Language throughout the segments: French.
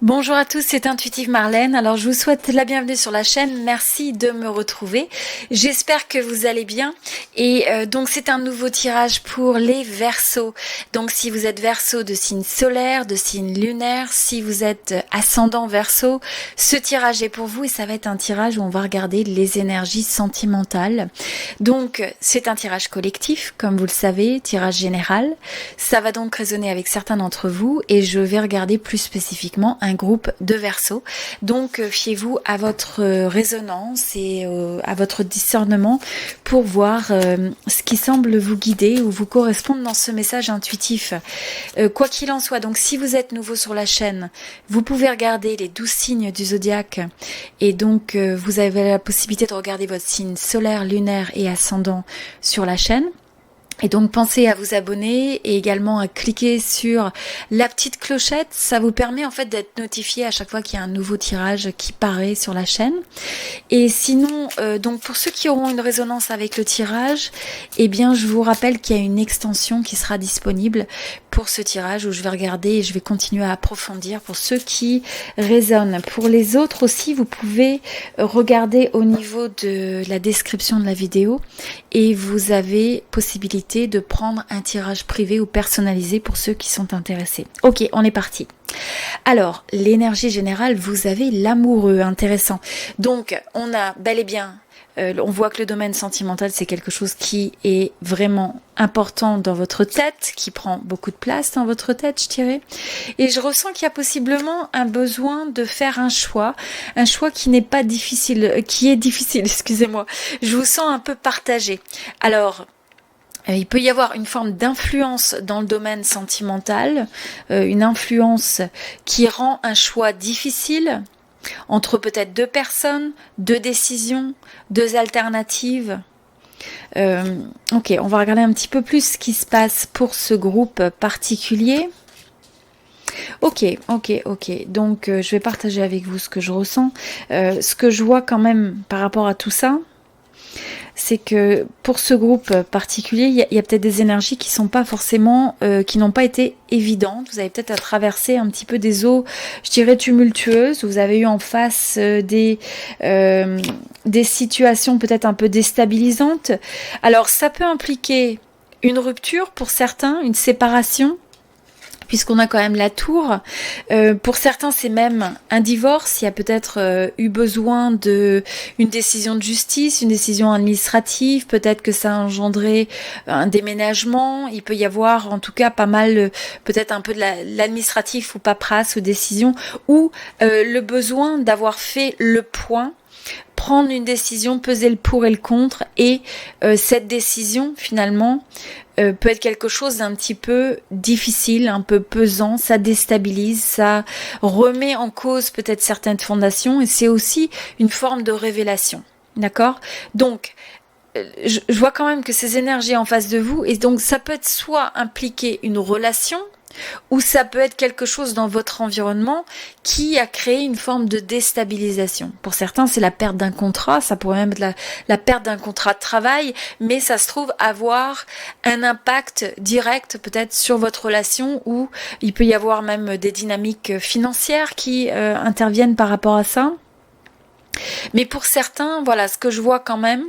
Bonjour à tous, c'est Intuitive Marlène. Alors je vous souhaite la bienvenue sur la chaîne. Merci de me retrouver. J'espère que vous allez bien. Et donc c'est un nouveau tirage pour les Verseaux. Donc si vous êtes Verseau de signe solaire, de signe lunaire, si vous êtes ascendant Verseau, ce tirage est pour vous et ça va être un tirage où on va regarder les énergies sentimentales. Donc c'est un tirage collectif, comme vous le savez, tirage général. Ça va donc résonner avec certains d'entre vous et je vais regarder plus spécifiquement un groupe de Verseaux. Donc fiez-vous à votre résonance et à votre discernement pour voir ce qui semble vous guider ou vous correspondre dans ce message intuitif. Quoi qu'il en soit, donc si vous êtes nouveau sur la chaîne, vous pouvez regarder les 12 signes du zodiaque et donc vous avez la possibilité de regarder votre signe solaire, lunaire et ascendant sur la chaîne. Et donc pensez à vous abonner et également à cliquer sur la petite clochette, ça vous permet en fait d'être notifié à chaque fois qu'il y a un nouveau tirage qui paraît sur la chaîne. Et sinon, donc pour ceux qui auront une résonance avec le tirage, eh bien je vous rappelle qu'il y a une extension qui sera disponible pour ce tirage où je vais regarder et je vais continuer à approfondir pour ceux qui résonnent. Pour les autres aussi, vous pouvez regarder au niveau de la description de la vidéo et vous avez possibilité de prendre un tirage privé ou personnalisé pour ceux qui sont intéressés. Ok, on est parti. Alors, l'énergie générale, vous avez l'amoureux, intéressant. Donc, on a bel et bien, on voit que le domaine sentimental, c'est quelque chose qui est vraiment important dans votre tête, qui prend beaucoup de place dans votre tête, je dirais. Et je ressens qu'il y a possiblement un besoin de faire un choix qui n'est pas difficile, qui est difficile, excusez-moi. Je vous sens un peu partagé. Alors, il peut y avoir une forme d'influence dans le domaine sentimental, une influence qui rend un choix difficile entre peut-être deux personnes, deux décisions, deux alternatives. Ok, on va regarder un petit peu plus ce qui se passe pour ce groupe particulier. Ok. Donc, je vais partager avec vous ce que je ressens. Ce que je vois quand même par rapport à tout ça, c'est que pour ce groupe particulier, il y a peut-être des énergies qui sont pas forcément, qui n'ont pas été évidentes. Vous avez peut-être à traverser un petit peu des eaux, je dirais tumultueuses. Vous avez eu en face des situations peut-être un peu déstabilisantes. Alors ça peut impliquer une rupture pour certains, une séparation, puisqu'on a quand même la tour. Pour certains, c'est même un divorce. Il y a peut-être eu besoin d'une décision de justice, une décision administrative. Peut-être que ça a engendré un déménagement. Il peut y avoir en tout cas pas mal, peut-être un peu de l'administratif ou paperasse ou décision, ou le besoin d'avoir fait le point, prendre une décision, peser le pour et le contre, et cette décision finalement peut être quelque chose d'un petit peu difficile, un peu pesant, ça déstabilise, ça remet en cause peut-être certaines fondations, et c'est aussi une forme de révélation, d'accord? Donc, je vois quand même que ces énergies en face de vous, et donc ça peut être soit impliquer une relation, ou ça peut être quelque chose dans votre environnement qui a créé une forme de déstabilisation. Pour certains, c'est la perte d'un contrat, ça pourrait même être la perte d'un contrat de travail, mais ça se trouve avoir un impact direct peut-être sur votre relation, ou il peut y avoir même des dynamiques financières qui interviennent par rapport à ça. Mais pour certains, voilà, ce que je vois quand même,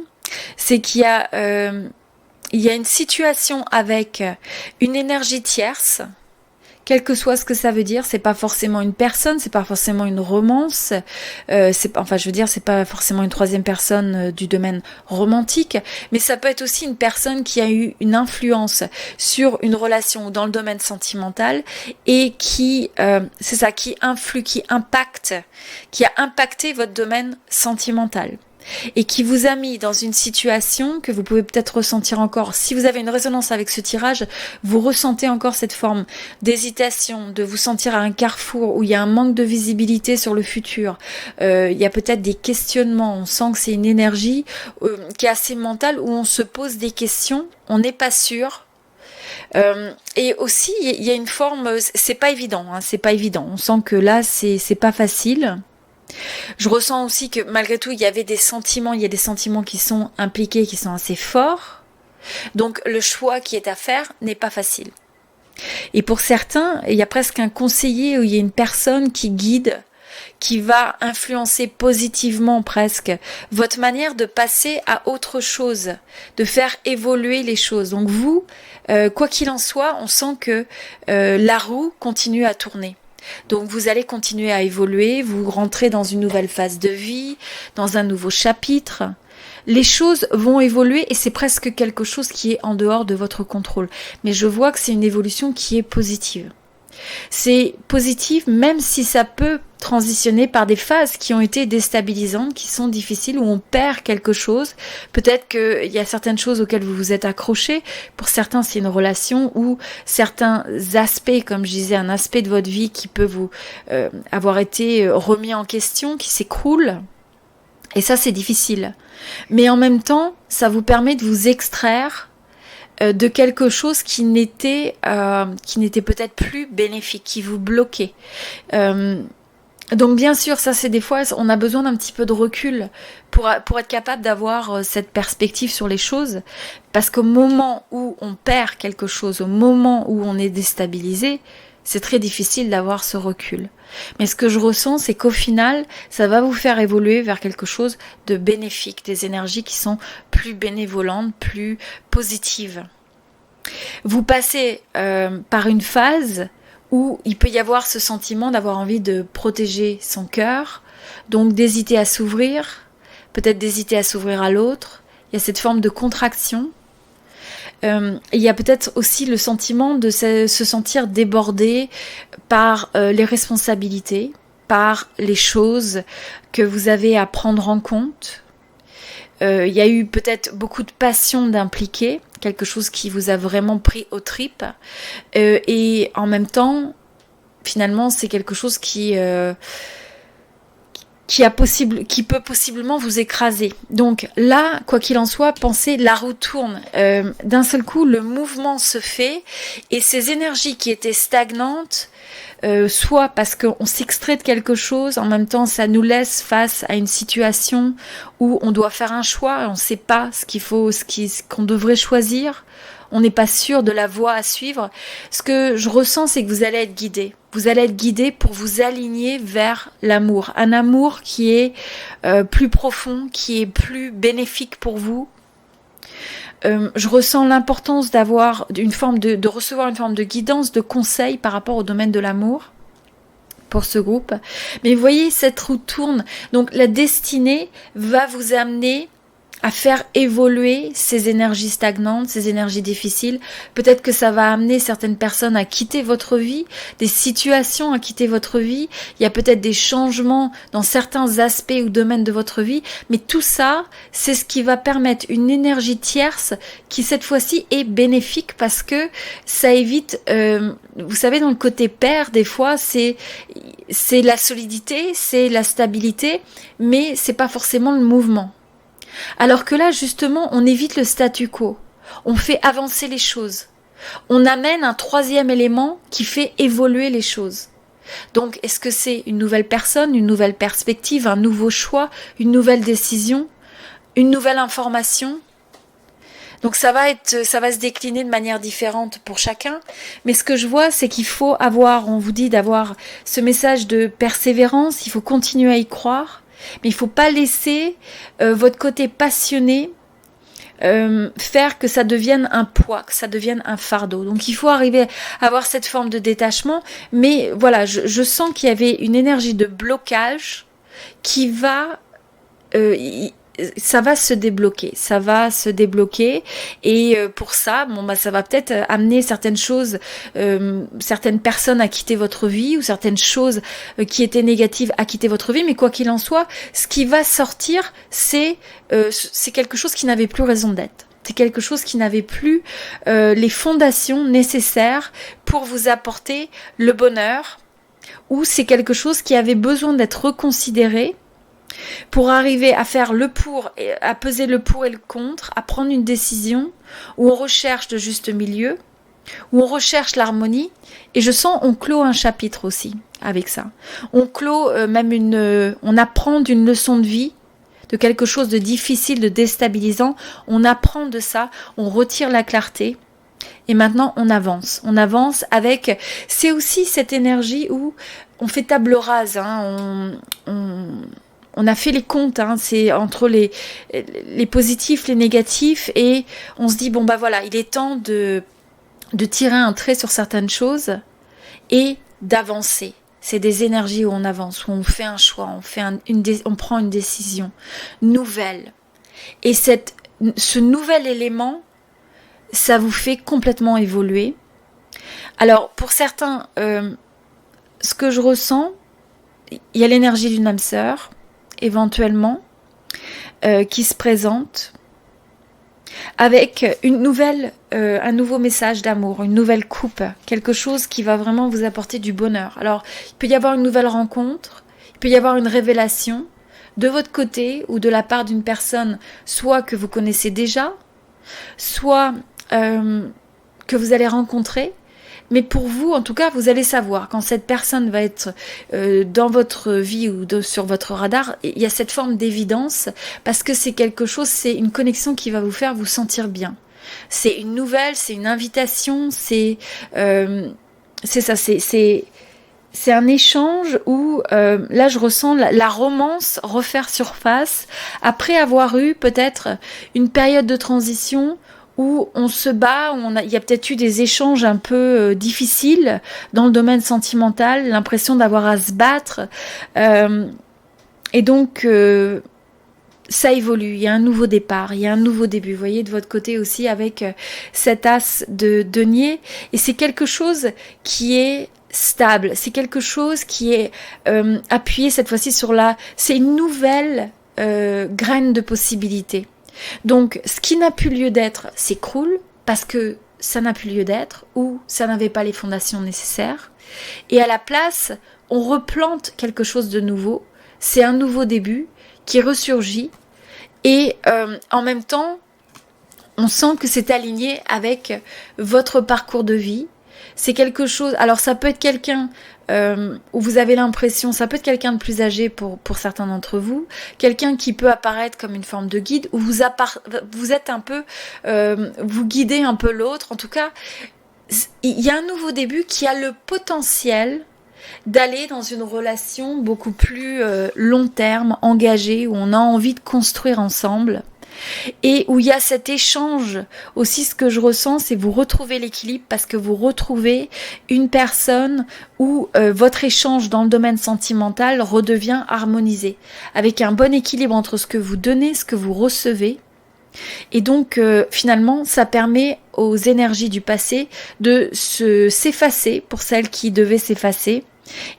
c'est qu'il y a une situation avec une énergie tierce. Quel que soit ce que ça veut dire, c'est pas forcément une personne, c'est pas forcément une romance, c'est pas forcément une troisième personne du domaine romantique, mais ça peut être aussi une personne qui a eu une influence sur une relation dans le domaine sentimental et qui a impacté votre domaine sentimental. Et qui vous a mis dans une situation que vous pouvez peut-être ressentir encore. Si vous avez une résonance avec ce tirage, vous ressentez encore cette forme d'hésitation, de vous sentir à un carrefour où il y a un manque de visibilité sur le futur. Il y a peut-être des questionnements. On sent que c'est une énergie qui est assez mentale, où on se pose des questions, on n'est pas sûr. Et aussi, il y a une forme, c'est pas évident, c'est pas évident. On sent que là, c'est pas facile. Je ressens aussi que malgré tout, il y a des sentiments qui sont impliqués, qui sont assez forts. Donc le choix qui est à faire n'est pas facile. Et pour certains, il y a presque un conseiller ou il y a une personne qui guide, qui va influencer positivement presque votre manière de passer à autre chose, de faire évoluer les choses. Donc vous, quoi qu'il en soit, on sent que la roue continue à tourner. Donc vous allez continuer à évoluer, vous rentrez dans une nouvelle phase de vie, dans un nouveau chapitre. Les choses vont évoluer et c'est presque quelque chose qui est en dehors de votre contrôle. Mais je vois que c'est une évolution qui est positive. C'est positif même si ça peut transitionner par des phases qui ont été déstabilisantes, qui sont difficiles, où on perd quelque chose. Peut-être qu'il y a certaines choses auxquelles vous vous êtes accroché. Pour certains, c'est une relation ou certains aspects, comme je disais, un aspect de votre vie qui peut vous avoir été remis en question, qui s'écroule. Et ça, c'est difficile. Mais en même temps, ça vous permet de vous extraire de quelque chose qui n'était peut-être plus bénéfique, qui vous bloquait. Donc bien sûr, ça c'est des fois, on a besoin d'un petit peu de recul pour être capable d'avoir cette perspective sur les choses, parce qu'au moment où on perd quelque chose, au moment où on est déstabilisé, c'est très difficile d'avoir ce recul. Mais ce que je ressens, c'est qu'au final, ça va vous faire évoluer vers quelque chose de bénéfique, des énergies qui sont plus bénévolentes, plus positives. Vous passez par une phase où il peut y avoir ce sentiment d'avoir envie de protéger son cœur, donc d'hésiter à s'ouvrir, peut-être d'hésiter à s'ouvrir à l'autre. Il y a cette forme de contraction. Il y a peut-être aussi le sentiment de se sentir débordé par les responsabilités, par les choses que vous avez à prendre en compte. Il y a eu peut-être beaucoup de passion d'impliquer, quelque chose qui vous a vraiment pris aux tripes. Et en même temps, finalement, c'est quelque chose qui peut possiblement vous écraser. Donc là, quoi qu'il en soit, pensez, la roue tourne. D'un seul coup, le mouvement se fait et ces énergies qui étaient stagnantes, soit parce qu'on s'extrait de quelque chose, en même temps ça nous laisse face à une situation où on doit faire un choix, on ne sait pas qu'on devrait choisir, on n'est pas sûr de la voie à suivre. Ce que je ressens, c'est que vous allez être guidé. Vous allez être guidé pour vous aligner vers l'amour. Un amour qui est plus profond, qui est plus bénéfique pour vous. Je ressens l'importance de recevoir une forme de guidance, de conseil par rapport au domaine de l'amour pour ce groupe. Mais vous voyez, cette roue tourne. Donc la destinée va vous amener à faire évoluer ces énergies stagnantes, ces énergies difficiles. Peut-être que ça va amener certaines personnes à quitter votre vie, des situations à quitter votre vie. Il y a peut-être des changements dans certains aspects ou domaines de votre vie. Mais tout ça, c'est ce qui va permettre une énergie tierce qui, cette fois-ci, est bénéfique parce que ça évite... vous savez, dans le côté père, des fois, c'est la solidité, c'est la stabilité, mais c'est pas forcément le mouvement. Alors que là, justement, on évite le statu quo. On fait avancer les choses. On amène un troisième élément qui fait évoluer les choses. Donc, est-ce que c'est une nouvelle personne, une nouvelle perspective, un nouveau choix, une nouvelle décision, une nouvelle information ? Donc ça va se décliner de manière différente pour chacun. Mais ce que je vois, c'est qu'il faut on vous dit d'avoir ce message de persévérance, il faut continuer à y croire. Mais il ne faut pas laisser votre côté passionné faire que ça devienne un poids, que ça devienne un fardeau. Donc il faut arriver à avoir cette forme de détachement. Mais voilà, je sens qu'il y avait une énergie de blocage qui va... ça va se débloquer, et pour ça, ça va peut-être amener certaines choses, certaines personnes à quitter votre vie ou certaines choses qui étaient négatives à quitter votre vie, mais quoi qu'il en soit, ce qui va sortir, c'est quelque chose qui n'avait plus raison d'être. C'est quelque chose qui n'avait plus les fondations nécessaires pour vous apporter le bonheur, ou c'est quelque chose qui avait besoin d'être reconsidéré pour arriver à faire à peser le pour et le contre, à prendre une décision où on recherche le juste milieu, où on recherche l'harmonie. Et je sens, on clôt un chapitre aussi avec ça. On clôt on apprend d'une leçon de vie, de quelque chose de difficile, de déstabilisant. On apprend de ça, on retire la clarté Et maintenant, on avance. On avance avec... C'est aussi cette énergie où on fait table rase. Hein, on a fait les comptes. Hein, c'est entre les positifs, les négatifs. Et on se dit, bon bah voilà, il est temps de tirer un trait sur certaines choses et d'avancer. C'est des énergies où on avance, où on fait un choix, on prend une décision nouvelle. Et ce nouvel élément, ça vous fait complètement évoluer. Alors, pour certains, ce que je ressens, il y a l'énergie d'une âme sœur, éventuellement, qui se présente avec un nouveau message d'amour, une nouvelle coupe, quelque chose qui va vraiment vous apporter du bonheur. Alors, il peut y avoir une nouvelle rencontre, il peut y avoir une révélation de votre côté ou de la part d'une personne, soit que vous connaissez déjà, soit que vous allez rencontrer. Mais pour vous, en tout cas, vous allez savoir quand cette personne va être dans votre vie ou sur votre radar, il y a cette forme d'évidence parce que c'est quelque chose, c'est une connexion qui va vous faire vous sentir bien. C'est une nouvelle, c'est une invitation, c'est ça, c'est un échange où là je ressens la romance refaire surface après avoir eu peut-être une période de transition où on se bat, où il y a peut-être eu des échanges un peu difficiles dans le domaine sentimental, l'impression d'avoir à se battre. Et donc, ça évolue, il y a un nouveau départ, il y a un nouveau début. Vous voyez, de votre côté aussi, avec cet as de denier. Et c'est quelque chose qui est stable, c'est quelque chose qui est appuyé cette fois-ci sur c'est une nouvelle graine de possibilités. Donc, ce qui n'a plus lieu d'être s'écroule parce que ça n'a plus lieu d'être ou ça n'avait pas les fondations nécessaires. Et à la place, on replante quelque chose de nouveau. C'est un nouveau début qui ressurgit et en même temps, on sent que c'est aligné avec votre parcours de vie. C'est quelque chose... Alors, ça peut être quelqu'un... où vous avez l'impression, ça peut être quelqu'un de plus âgé pour certains d'entre vous, quelqu'un qui peut apparaître comme une forme de guide, où vous êtes un peu, vous guidez un peu l'autre. En tout cas, il y a un nouveau début qui a le potentiel d'aller dans une relation beaucoup plus long terme, engagée, où on a envie de construire ensemble. Et où il y a cet échange aussi, ce que je ressens, c'est vous retrouvez l'équilibre parce que vous retrouvez une personne où votre échange dans le domaine sentimental redevient harmonisé, avec un bon équilibre entre ce que vous donnez, ce que vous recevez. Et donc finalement, ça permet aux énergies du passé de s'effacer pour celles qui devaient s'effacer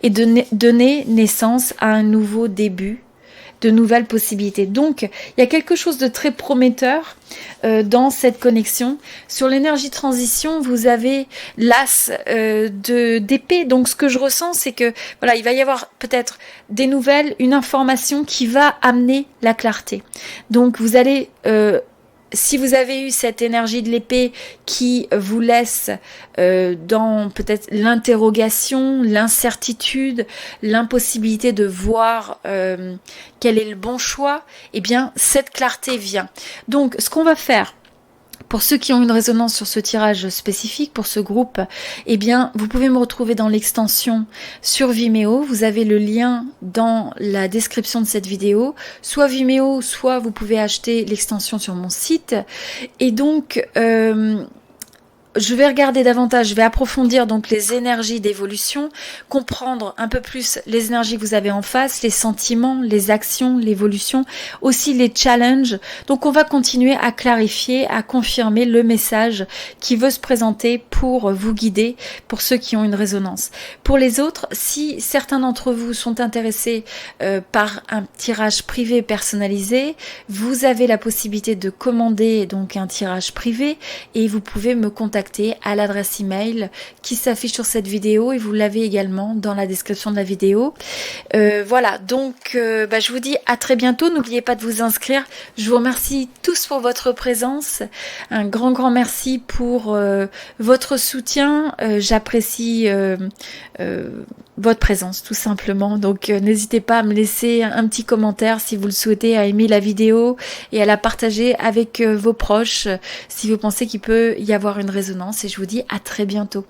et de donner naissance à un nouveau début, de nouvelles possibilités. Donc, il y a quelque chose de très prometteur dans cette connexion. Sur l'énergie transition, vous avez l'as d'épée. Donc, ce que je ressens, c'est que voilà, il va y avoir peut-être des nouvelles, une information qui va amener la clarté. Donc, vous allez si vous avez eu cette énergie de l'épée qui vous laisse dans peut-être l'interrogation, l'incertitude, l'impossibilité de voir quel est le bon choix, eh bien cette clarté vient. Donc ce qu'on va faire, pour ceux qui ont une résonance sur ce tirage spécifique, pour ce groupe, eh bien, vous pouvez me retrouver dans l'extension sur Vimeo. Vous avez le lien dans la description de cette vidéo. Soit Vimeo, soit vous pouvez acheter l'extension sur mon site. Et donc, je vais regarder davantage, je vais approfondir donc les énergies d'évolution, comprendre un peu plus les énergies que vous avez en face, les sentiments, les actions, l'évolution, aussi les challenges. Donc on va continuer à clarifier, à confirmer le message qui veut se présenter pour vous guider, pour ceux qui ont une résonance. Pour les autres, si certains d'entre vous sont intéressés par un tirage privé personnalisé, vous avez la possibilité de commander donc un tirage privé et vous pouvez me contacter à l'adresse email qui s'affiche sur cette vidéo et vous l'avez également dans la description de la vidéo. Voilà, donc je vous dis à très bientôt. N'oubliez pas de vous inscrire. Je vous remercie tous pour votre présence. Un grand merci pour votre soutien. J'apprécie votre présence tout simplement. Donc n'hésitez pas à me laisser un petit commentaire si vous le souhaitez, à aimer la vidéo et à la partager avec vos proches si vous pensez qu'il peut y avoir une résonance, et je vous dis à très bientôt.